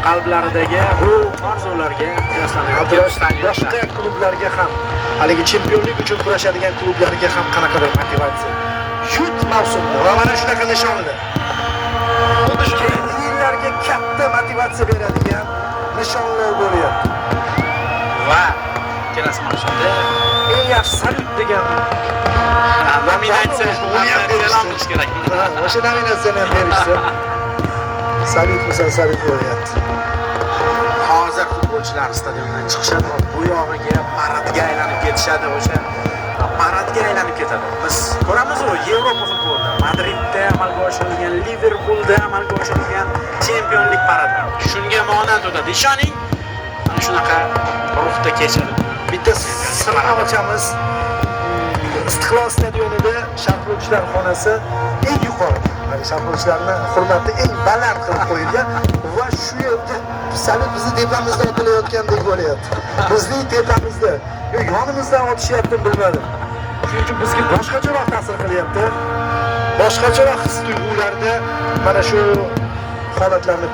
qalblaridagi bu orzularga boshqa klublarga ham, haligi chempionlik uchun kurashadigan klublarga ham qanaqadir motivatsiya. Yut mavsumda va mana shunaqa nishonlar. Xuddi shu yillarga katta motivatsiya beradigan nishonlar bo'lyapti. va kelasi mavsumda Eng yaxshi salyut degan nominatsiya e'lon qilish kerak. o'sha nominatsiyani ham berishsa salyut bo'lyapti. Hozir futbolchilar stadiondan chiqishadi va bu yog'iga paradga aylanib ketishadi, o'sha paradga aylanib ketadi. Biz ko'ramiz-ku Yevropa futbolida, Madridda amalga oshirilgan, Liverpoolda amalga oshirilgan chempionlik paradlari. Shunga monand o'tadi. Ishoning, mana shunaqa ruhda kechadi. Bitta sirni ochamiz. Istiqlol stadionida sharhlovchilar xonasi eng yuqori. Ya'ni sharhlovchilarning hurmati eng baland qilib qo'yilgan va shu yerda salyut bizni tepamizda otilayotgandek bo'lyapti. Bizning tepamizda, yonimizdan otishyapti bilmadim. Chunki bizga boshqacharoq ta'sir qilyapti. Boshqacharoq his-tuyg'ularda mana shu holatlarni